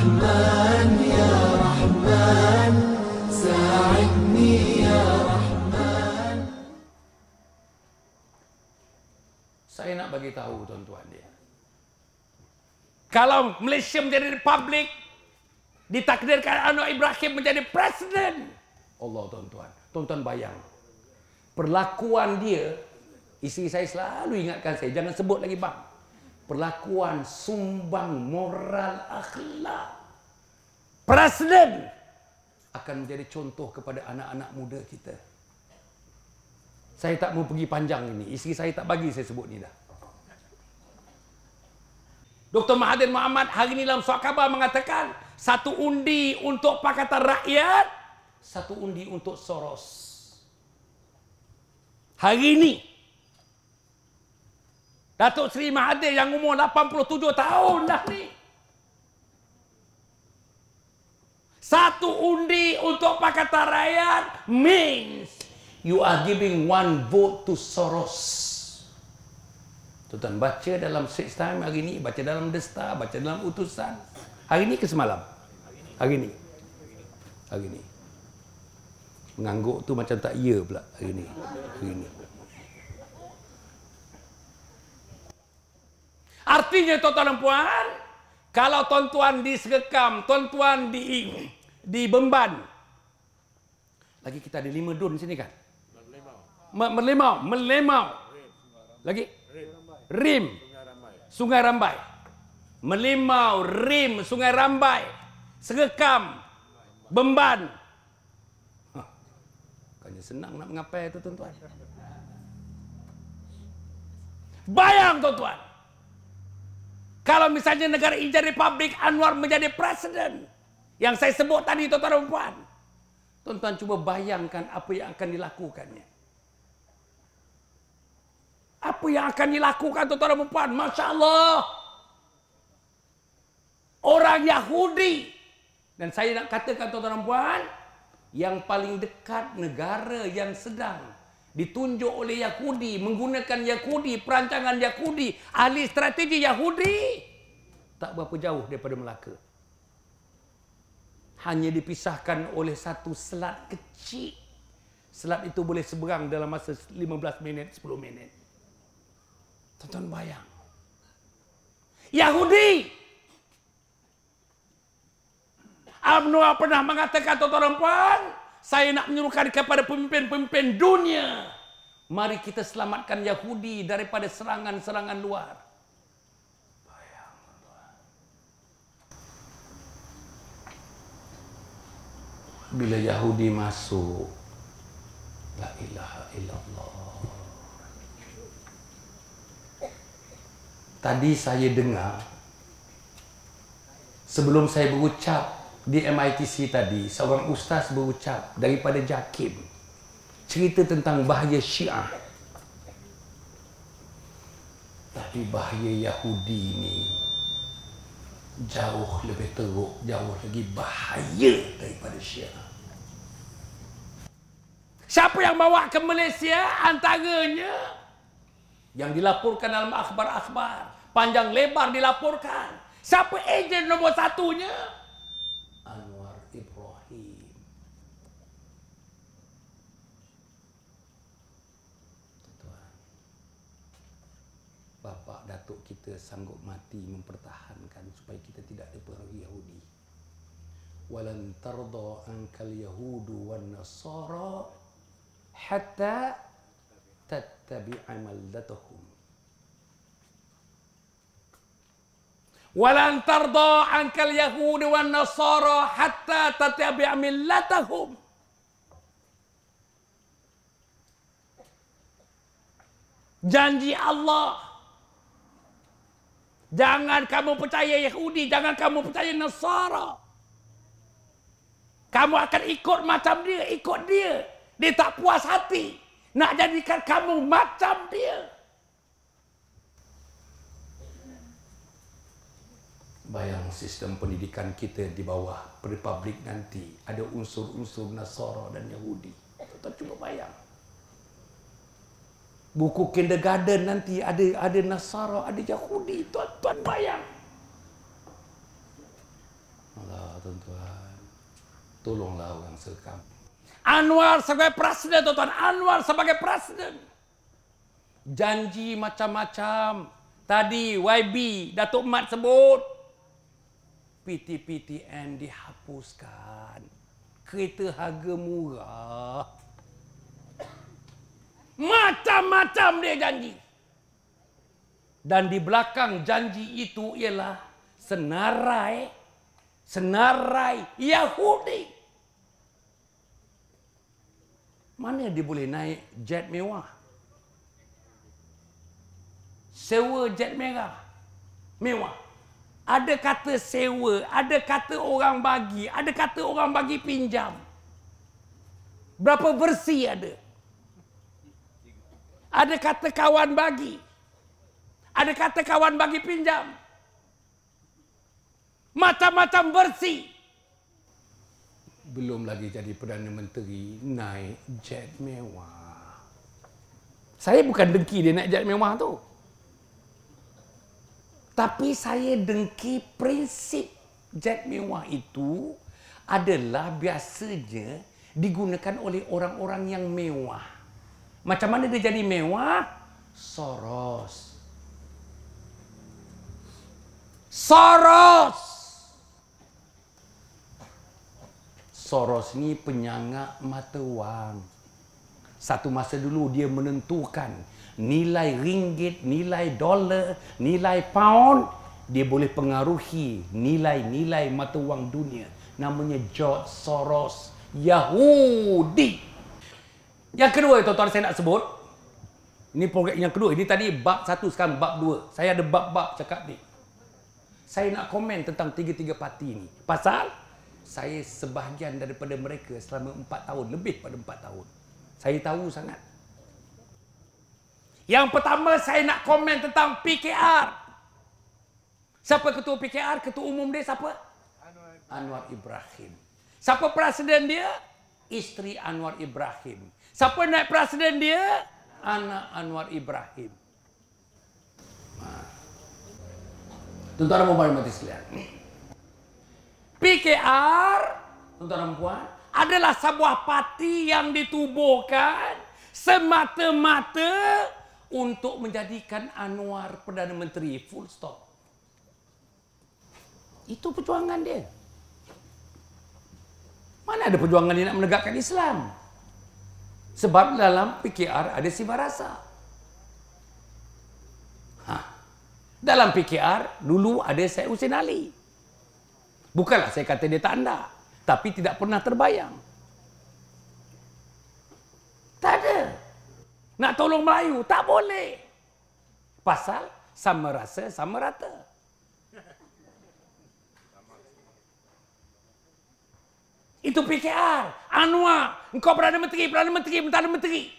رحمن يا رحمن ساعدني يا رحمن. Saya nak bagi tahu tuan-tuan dia. Kalau Malaysia menjadi republik, ditakdirkan Anwar Ibrahim menjadi presiden. Allah tuan-tuan. Tuan-tuan bayang. Perlakuan dia, isteri saya selalu ingatkan saya, jangan sebut lagi bang. Perlakuan sumbang moral akhlak. Presiden akan menjadi contoh kepada anak-anak muda kita. Saya tak mau pergi panjang ini. Isteri saya tak bagi saya sebut ni dah. Dr. Mahathir Mohamad hari ini dalam surat khabar mengatakan, satu undi untuk Pakatan Rakyat, satu undi untuk Soros. Hari ini, Datuk Seri Mahathir yang umur 87 tahun dah ni. Satu undi untuk Pakatan Rakyat means you are giving one vote to Soros. Tuan-tuan baca dalam Straits Times hari ini, baca dalam The Star, baca dalam Utusan. Hari ini ke semalam? Hari ini. Hari ini. Mengangguk tu macam tak ya pula hari ini. Hari ini. Artinya tuan-tuan dan puan, kalau tuan-tuan di Segekam, tuan-tuan di Bemban. Lagi kita ada 5 dun sini kan? Merlimau. Lagi? Rim, Sungai Rambai. Merlimau, Rim, Sungai Rambai. Segekam, Bemban. Bukannya senang nak mengapai itu tuan-tuan. Bayang tuan-tuan. Kalau misalnya negara ini jadi republik, Anwar menjadi presiden. Yang saya sebut tadi tuan-tuan dan puan. Tuan-tuan cuba bayangkan apa yang akan dilakukannya. Apa yang akan dilakukan tuan-tuan dan puan? Masya Allah. Orang Yahudi. Dan saya nak katakan tuan-tuan dan puan, yang paling dekat negara yang sedang ditunjuk oleh Yahudi, menggunakan Yahudi, perancangan Yahudi, ahli strategi Yahudi, tak berapa jauh daripada Melaka. Hanya dipisahkan oleh satu selat kecil. Selat itu boleh seberang dalam masa 15 minit, 10 minit. Tuan-tuan bayang. Yahudi. Anwar pernah mengatakan tuan-tuan dan puan, saya nak menyuruhkan kepada pemimpin-pemimpin dunia, mari kita selamatkan Yahudi daripada serangan-serangan luar. Bayang, tuan-tuan. Bila Yahudi masuk, la ilaha illallah. Tadi saya dengar, sebelum saya berucap di MITC tadi, seorang ustaz berucap daripada JAKIM, cerita tentang bahaya Syiah. Tapi bahaya Yahudi ini jauh lebih teruk, jauh lagi bahaya daripada Syiah. Siapa yang bawa ke Malaysia? Antaranya yang dilaporkan dalam akhbar-akhbar, panjang lebar dilaporkan. Siapa ejen nombor satunya? Anwar Ibrahim. Tuan-tuan, bapa datuk kita sanggup mati mempertahankan supaya kita tidak dipengaruhi Yahudi. Walan tarda ankal yahudu wan nasara hatta tattabi'a millatahum. Walan tarda ankal yahudi wan nasara hatta tattabi'a millatahum. Janji Allah. Jangan kamu percaya Yahudi, jangan kamu percaya Nasara. Kamu akan ikut macam dia, ikut dia. Dia tak puas hati nak jadikan kamu macam dia. Bayang sistem pendidikan kita di bawah republik nanti ada unsur-unsur Nasara dan Yahudi. Tuan cuba bayang. Buku kindergarten nanti ada Nasara, ada Yahudi. Tuan bayang. tuan-tuan. Tolonglah orang sekam. Anwar sebagai presiden, tuan-tuan. Anwar sebagai presiden. Janji macam-macam. Tadi YB, Datuk Mat sebut. PTPTN dihapuskan. Kereta harga murah. Macam-macam dia janji. Dan di belakang janji itu ialah senarai Yahudi. Mana dia boleh naik jet mewah? Sewa jet mewah. Ada kata sewa, ada kata orang bagi, ada kata orang bagi pinjam. Berapa versi ada? Ada kata kawan bagi. Ada kata kawan bagi pinjam. Macam-macam versi. Belum lagi jadi Perdana Menteri naik jet mewah. Saya bukan dengki dia naik jet mewah tu. Tapi saya dengki prinsip jet mewah itu adalah biasanya digunakan oleh orang-orang yang mewah. Macam mana dia jadi mewah? Soros. Soros ni penyangak mata wang. Satu masa dulu dia menentukan nilai ringgit, nilai dolar, nilai pound. Dia boleh pengaruhi nilai-nilai mata wang dunia. Namanya George Soros. Yahudi. Yang kedua, tuan-tuan, saya nak sebut. Ini program yang kedua. Ini tadi bab 1, sekarang bab 2. Saya ada bab-bab cakap ni. Saya nak komen tentang tiga-tiga parti ni. Pasal saya sebahagian daripada mereka selama 4 tahun. Lebih pada 4 tahun. Saya tahu sangat. Yang pertama, saya nak komen tentang PKR. Siapa ketua PKR? Ketua umum dia siapa? Anwar Ibrahim. Siapa presiden dia? Isteri Anwar Ibrahim. Siapa naik presiden dia? Anak Anwar Ibrahim. Tuan-tuan dan puan mati sekalian. PKR, tuan-tuan dan puan, adalah sebuah parti yang ditubuhkan semata-mata untuk menjadikan Anwar Perdana Menteri. Full stop. Itu perjuangan dia. Mana ada perjuangan dia nak menegakkan Islam? Sebab dalam PKR ada sifat rasa. Dalam PKR dulu ada Syed Hussein Ali. Bukanlah saya kata dia tak ada, tapi tidak pernah terbayang. Tak ada. Nak tolong Melayu tak boleh. Pasal sama rasa sama rata. Itu PKR. Anwar, engkau Perdana Menteri.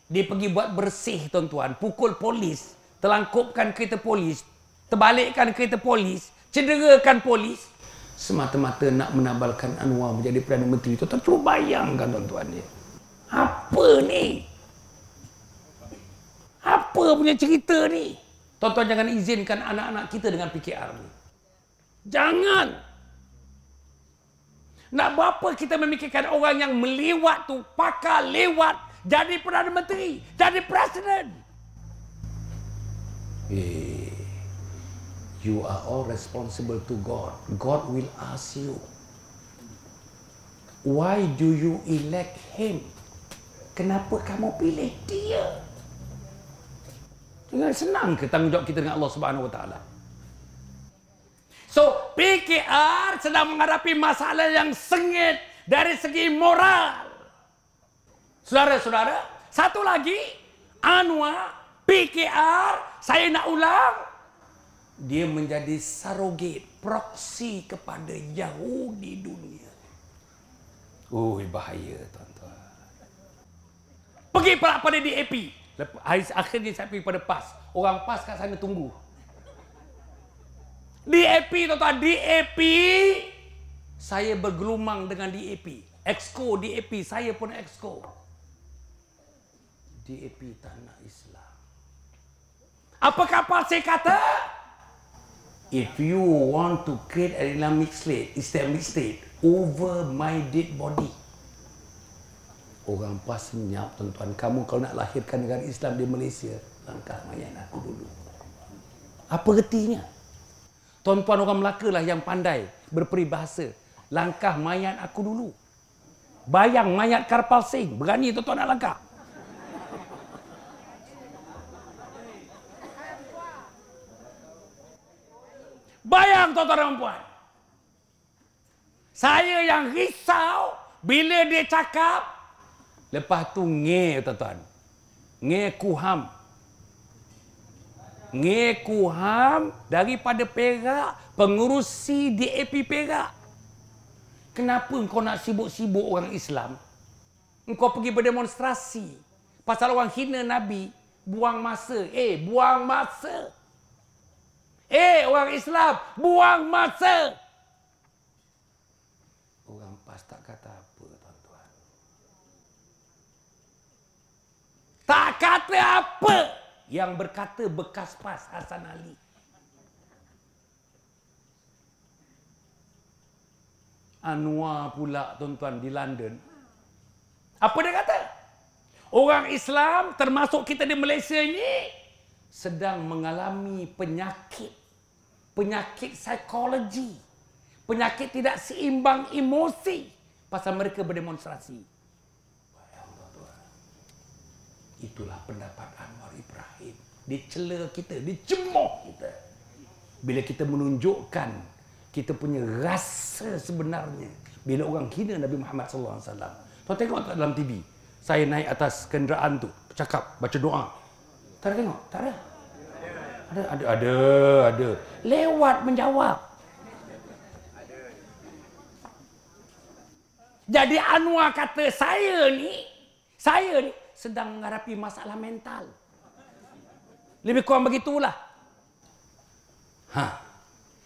Dia pergi buat bersih, tuan-tuan. Pukul polis. Telangkupkan kereta polis, terbalikkan kereta polis, cederakan polis, semata-mata nak menabalkan Anwar menjadi Perdana Menteri. Tuan-tuan cuba bayangkan, tuan-tuan dia. Apa ni? Apa punya cerita ni? Tuan-tuan jangan izinkan anak-anak kita dengan PKR ni. Jangan. Nak berapa kita memikirkan orang yang melewat tu, pakar lewat, jadi Perdana Menteri, jadi Presiden. You are all responsible to God. God will ask you, why do you elect him? Kenapa kamu pilih dia? Jangan senang ke tanggungjawab kita dengan Allah Subhanahu Wa Taala. So, PKR sedang menghadapi masalah yang sengit dari segi moral. Saudara-saudara, satu lagi, Anwar, PKR, saya nak ulang, dia menjadi surrogate, proksi kepada Yahudi dunia. Bahaya, tuan-tuan. Pergi pada DAP. Akhirnya saya pergi pada PAS. Orang PAS kat sana tunggu. DAP, tuan-tuan, DAP. Saya bergelumang dengan DAP. Exco DAP, saya pun Exco. DAP tak nak Islam. Apakah PAS saya kata? If you want to create an Islamic state over my dead body, orang PAS senyap, tuan-tuan. Kamu kalau nak lahirkan negara Islam di Malaysia, langkah mayat aku dulu. Apa ertinya? Tuan-tuan orang Melaka lah yang pandai berperibahasa. Langkah mayat aku dulu. Bayang mayat Karpal Singh. Berani tuan-tuan nak langkah? Bayang tuan-tuan dan puan. Saya yang risau bila dia cakap. Lepas tu nge tuan-tuan. Nge Kuham. Nge Kuham daripada Perak. Pengurusi DAP Perak. Kenapa engkau nak sibuk-sibuk orang Islam? Engkau pergi berdemonstrasi. Pasal orang hina Nabi. Buang masa. Buang masa. Orang Islam, buang masa. Orang PAS tak kata apa, tuan-tuan. Tak kata apa. Yang berkata bekas PAS Hasan Ali. Anwar pula, tuan-tuan, di London. Apa dia kata? Orang Islam, termasuk kita di Malaysia ini, sedang mengalami penyakit psikologi, penyakit tidak seimbang emosi pasal mereka berdemonstrasi. Itulah pendapat Anwar Ibrahim. Dicela kita, dicemooh kita. Bila kita menunjukkan kita punya rasa sebenarnya bila orang hina Nabi Muhammad sallallahu alaihi wasallam. Tuan tengok tak dalam TV? Saya naik atas kenderaan tu, cakap, baca doa. Tak ada tengok? Tak ada. Ada. Lewat menjawab. Jadi Anwar kata saya ni sedang menghadapi masalah mental. Lebih kurang begitulah.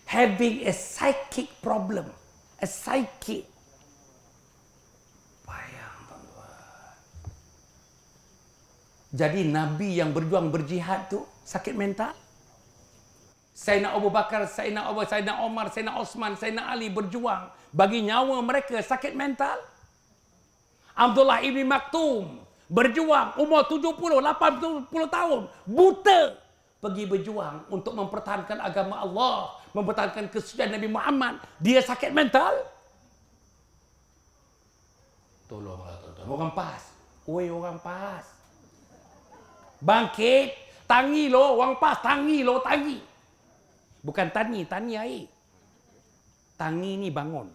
Having a psychic problem. A psychic. Jadi Nabi yang berjuang berjihad tu sakit mental. Sayyidina Abu Bakar, Sayyidina Omar, Sayyidina Osman, Sayyidina Ali berjuang bagi nyawa mereka sakit mental. Abdullah ibn Maktum berjuang umur 70, 80 tahun, buta, pergi berjuang untuk mempertahankan agama Allah, mempertahankan kesucian Nabi Muhammad. Dia sakit mental. Tolonglah tuan-tuan. Orang PAS. Oi orang PAS. Bangkit, tangi lo, orang PAS, tangi lo, tangi. Bukan tani air. Tangi ni bangun.